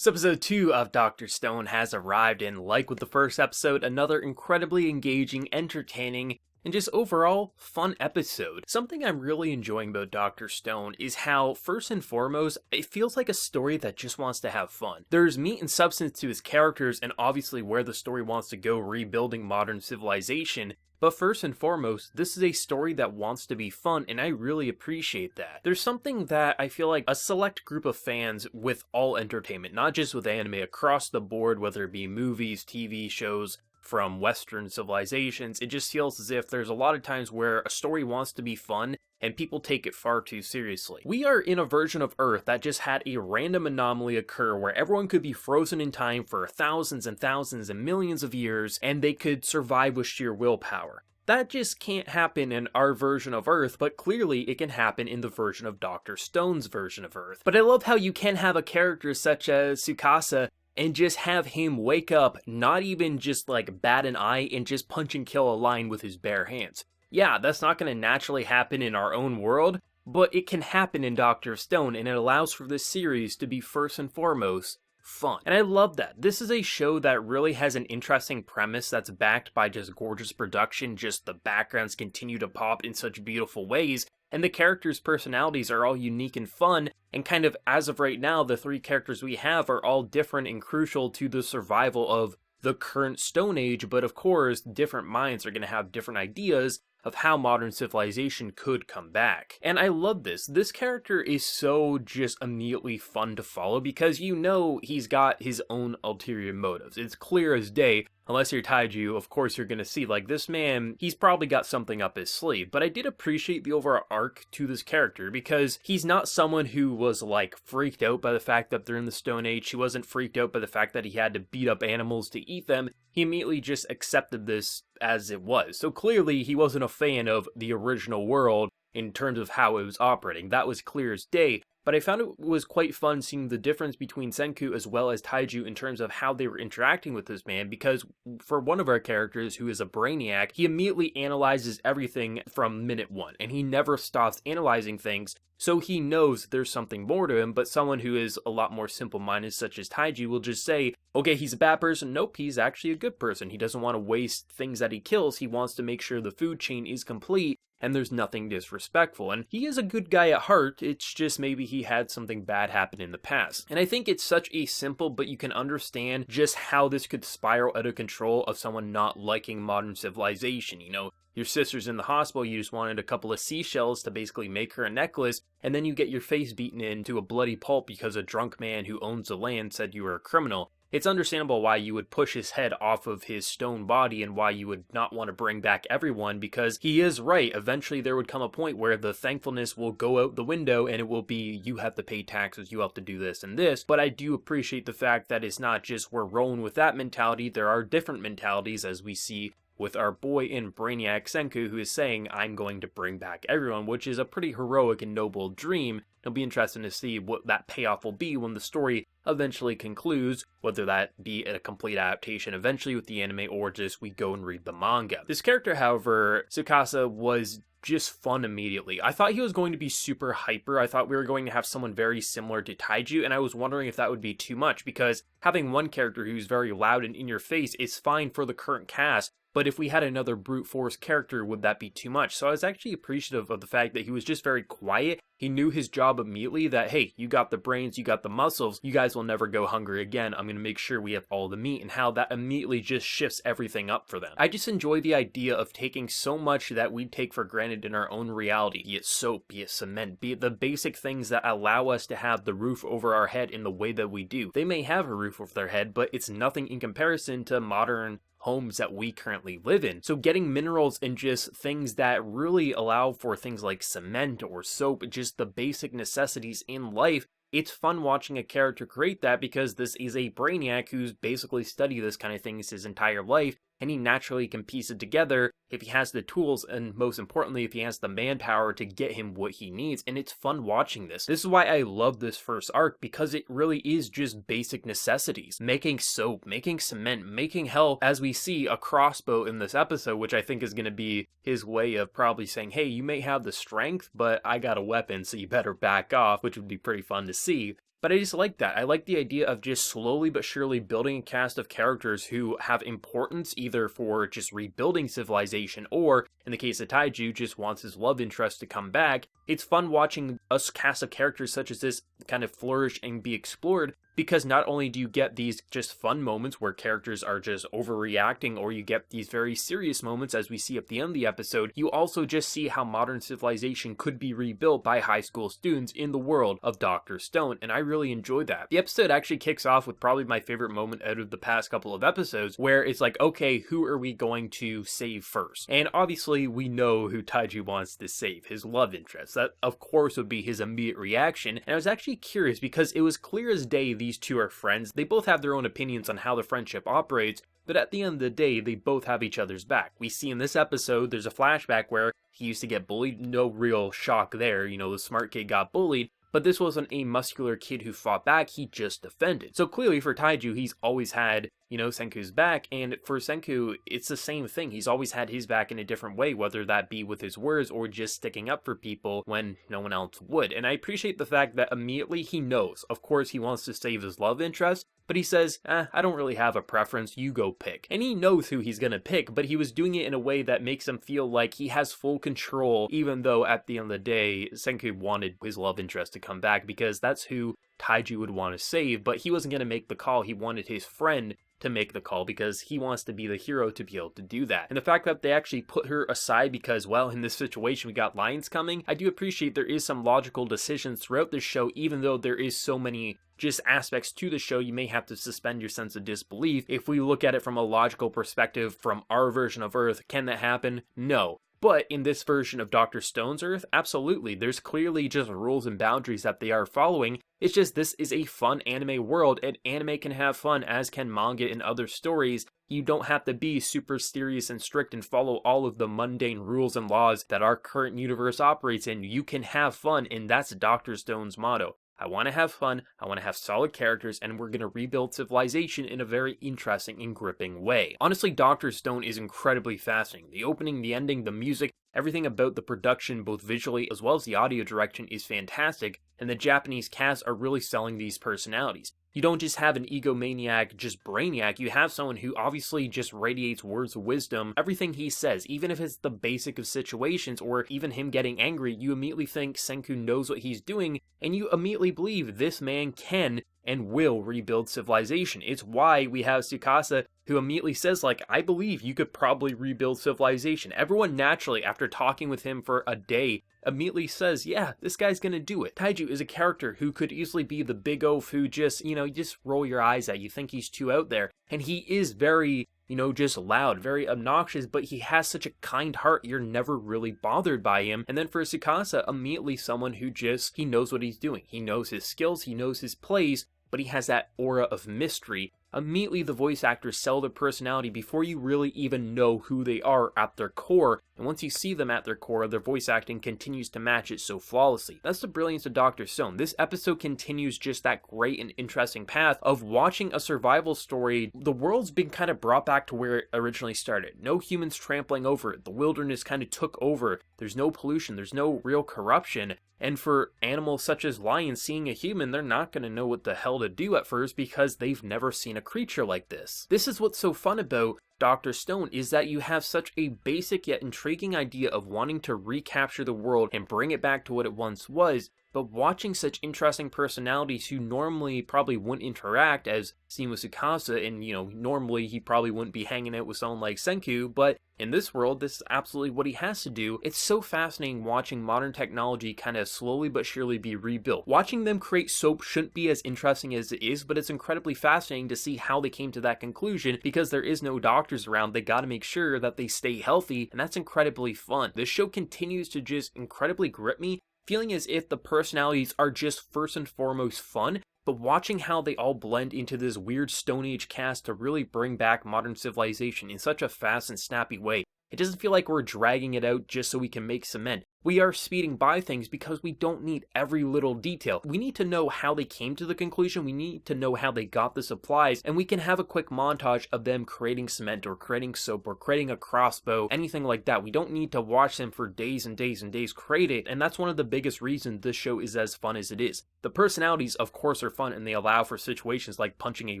So episode 2 of Dr. Stone has arrived, and like with the first episode, another incredibly engaging, entertaining, and just overall fun episode. Something I'm really enjoying about Dr. Stone is how, first and foremost, it feels like a story that just wants to have fun. There's meat and substance to his characters and obviously where the story wants to go rebuilding modern civilization. But first and foremost, this is a story that wants to be fun, and I really appreciate that. There's something that I feel like a select group of fans with all entertainment, not just with anime, across the board, whether it be movies, TV shows, from Western civilizations, it just feels as if there's a lot of times where a story wants to be fun, and people take it far too seriously. We are in a version of Earth that just had a random anomaly occur where everyone could be frozen in time for thousands and thousands and millions of years, and they could survive with sheer willpower. That just can't happen in our version of Earth, but clearly it can happen in the version of Dr. Stone's version of Earth. But I love how you can have a character such as Tsukasa and just have him wake up, not even just like bat an eye and just punch and kill a lion with his bare hands. Yeah, that's not going to naturally happen in our own world, but it can happen in Dr. Stone, and it allows for this series to be first and foremost fun. And I love that. This is a show that really has an interesting premise that's backed by just gorgeous production, just the backgrounds continue to pop in such beautiful ways, and the characters' personalities are all unique and fun, and kind of as of right now, the three characters we have are all different and crucial to the survival of the current Stone Age, but of course, different minds are going to have different ideas of how modern civilization could come back. And I love this. This character is so just immediately fun to follow because you know he's got his own ulterior motives. It's clear as day. Unless you're Taiju, of course you're gonna see, like, this man, he's probably got something up his sleeve. But I did appreciate the overall arc to this character because he's not someone who was, like, freaked out by the fact that they're in the Stone Age. He wasn't freaked out by the fact that he had to beat up animals to eat them. He immediately just accepted this as it was. So clearly he wasn't a fan of the original world in terms of how it was operating. That was clear as day. But I found it was quite fun seeing the difference between Senku as well as Taiju in terms of how they were interacting with this man, because for one of our characters, who is a brainiac, he immediately analyzes everything from minute one, and he never stops analyzing things, so he knows there's something more to him. But someone who is a lot more simple-minded, such as Taiju, will just say, okay, he's a bad person. Nope, he's actually a good person. He doesn't want to waste things that he kills. He wants to make sure the food chain is complete, and there's nothing disrespectful. And he is a good guy at heart, it's just maybe he had something bad happen in the past. And I think it's such a simple, but you can understand just how this could spiral out of control of someone not liking modern civilization. You know, your sister's in the hospital, you just wanted a couple of seashells to basically make her a necklace, and then you get your face beaten into a bloody pulp because a drunk man who owns the land said you were a criminal. It's understandable why you would push his head off of his stone body and why you would not want to bring back everyone, because he is right. Eventually there would come a point where the thankfulness will go out the window and it will be, you have to pay taxes, you have to do this and this. But I do appreciate the fact that it's not just we're rolling with that mentality. There are different mentalities, as we see with our boy in Brainiac Senku, who is saying, I'm going to bring back everyone, which is a pretty heroic and noble dream. It'll be interesting to see what that payoff will be when the story eventually concludes, whether that be a complete adaptation eventually with the anime or just we go and read the manga. This character, however, Tsukasa, was just fun immediately. I thought he was going to be super hyper. I thought we were going to have someone very similar to Taiju, and I was wondering if that would be too much, because having one character who's very loud and in your face is fine for the current cast. But if we had another brute force character, would that be too much? So I was actually appreciative of the fact that he was just very quiet. He knew his job immediately, that, hey, you got the brains, you got the muscles, you guys will never go hungry again. I'm going to make sure we have all the meat, and how that immediately just shifts everything up for them. I just enjoy the idea of taking so much that we take for granted in our own reality, be it soap, be it cement, be it the basic things that allow us to have the roof over our head in the way that we do. They may have a roof over their head, but it's nothing in comparison to modern homes that we currently live in. So getting minerals and just things that really allow for things like cement or soap, just the basic necessities in life, it's fun watching a character create that, because this is a brainiac who's basically studied this kind of things his entire life, and he naturally can piece it together if he has the tools, and most importantly, if he has the manpower to get him what he needs. And it's fun watching this. This is why I love this first arc, because it really is just basic necessities. Making soap, making cement, making, hell, as we see, a crossbow in this episode, which I think is going to be his way of probably saying, hey, you may have the strength, but I got a weapon, so you better back off, which would be pretty fun to see. But I just like that. I like the idea of just slowly but surely building a cast of characters who have importance either for just rebuilding civilization or, in the case of Taiju, just wants his love interest to come back. It's fun watching a cast of characters such as this kind of flourish and be explored, because not only do you get these just fun moments where characters are just overreacting, or you get these very serious moments as we see at the end of the episode, you also just see how modern civilization could be rebuilt by high school students in the world of Dr. Stone, and I really enjoy that. The episode actually kicks off with probably my favorite moment out of the past couple of episodes, where it's like, okay, who are we going to save first? And obviously we know who Taiji wants to save, his love interest. That of course would be his immediate reaction, and I was actually curious because it was clear as day these two are friends. They both have their own opinions on how the friendship operates, but at the end of the day, they both have each other's back. We see in this episode, there's a flashback where he used to get bullied. No real shock there, the smart kid got bullied. But this wasn't a muscular kid who fought back, he just defended. So clearly for Taiju, he's always had, Senku's back, and for Senku, it's the same thing. He's always had his back in a different way, whether that be with his words or just sticking up for people when no one else would. And I appreciate the fact that immediately he knows. Of course, he wants to save his love interest, but he says, I don't really have a preference, you go pick. And he knows who he's gonna pick, but he was doing it in a way that makes him feel like he has full control, even though at the end of the day, Senku wanted his love interest to come back, because that's who Taiju would want to save, but he wasn't gonna make the call. He wanted his friend to make the call because he wants to be the hero to be able to do that. And the fact that they actually put her aside because, well, in this situation we got lions coming, I do appreciate there is some logical decisions throughout this show, even though there is so many just aspects to the show, you may have to suspend your sense of disbelief. If we look at it from a logical perspective from our version of Earth, can that happen? No. But in this version of Dr. Stone's Earth, absolutely. There's clearly just rules and boundaries that they are following. It's just this is a fun anime world, and anime can have fun, as can manga and other stories. You don't have to be super serious and strict and follow all of the mundane rules and laws that our current universe operates in. You can have fun, and that's Dr. Stone's motto. I want to have fun, I want to have solid characters, and we're going to rebuild civilization in a very interesting and gripping way. Honestly, Dr. Stone is incredibly fascinating. The opening, the ending, the music, everything about the production, both visually as well as the audio direction, is fantastic, and the Japanese cast are really selling these personalities. You don't just have an egomaniac, just brainiac, you have someone who obviously just radiates words of wisdom. Everything he says, even if it's the basic of situations or even him getting angry, you immediately think Senku knows what he's doing, and you immediately believe this man can and will rebuild civilization. It's why we have Tsukasa, who immediately says, I believe you could probably rebuild civilization. Everyone naturally, after talking with him for a day, immediately says, yeah, this guy's gonna do it. Taiju is a character who could easily be the big oaf who just, you just roll your eyes at. You think he's too out there. And he is very, just loud, very obnoxious, but he has such a kind heart, you're never really bothered by him. And then for Tsukasa, immediately someone who he knows what he's doing. He knows his skills, he knows his plays, but he has that aura of mystery. Immediately the voice actors sell their personality before you really even know who they are at their core, and once you see them at their core, their voice acting continues to match it so flawlessly. That's the brilliance of Dr. Stone. This episode continues just that great and interesting path of watching a survival story. The world's been kind of brought back to where it originally started. No humans trampling over it. The wilderness kind of took over. There's no pollution. There's no real corruption. And for animals such as lions seeing a human, they're not going to know what the hell to do at first because they've never seen a creature like this. This is what's so fun about Dr. Stone, is that you have such a basic yet intriguing idea of wanting to recapture the world and bring it back to what it once was, but watching such interesting personalities who normally probably wouldn't interact, as seen with Tsukasa, and normally he probably wouldn't be hanging out with someone like Senku, but in this world, this is absolutely what he has to do. It's so fascinating watching modern technology kind of slowly but surely be rebuilt. Watching them create soap shouldn't be as interesting as it is, but it's incredibly fascinating to see how they came to that conclusion, because there is no doctors around. They gotta make sure that they stay healthy, and that's incredibly fun. This show continues to just incredibly grip me, feeling as if the personalities are just first and foremost fun, but watching how they all blend into this weird Stone Age cast to really bring back modern civilization in such a fast and snappy way. It doesn't feel like we're dragging it out just so we can make cement. We are speeding by things because we don't need every little detail. We need to know how they came to the conclusion, we need to know how they got the supplies, and we can have a quick montage of them creating cement or creating soap or creating a crossbow, anything like that. We don't need to watch them for days and days and days create it, and that's one of the biggest reasons this show is as fun as it is. The personalities, of course, are fun, and they allow for situations like punching a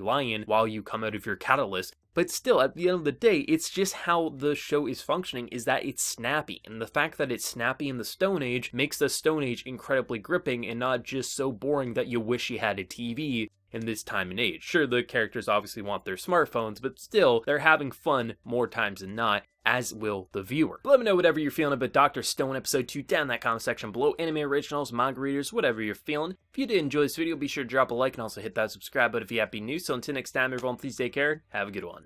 lion while you come out of your catalyst, but still, at the end of the day, it's just how the show is functioning, is that it's snappy, and the fact that it's snappy in the Stone Age makes the Stone Age incredibly gripping and not just so boring that you wish you had a TV in this time and age. Sure, the characters obviously want their smartphones, but still, they're having fun more times than not, as will the viewer. But let me know whatever you're feeling about Dr. Stone Episode 2 down in that comment section below. Anime originals, manga readers, whatever you're feeling. If you did enjoy this video, be sure to drop a like and also hit that subscribe button if you have been new. So until next time, everyone, please take care. Have a good one.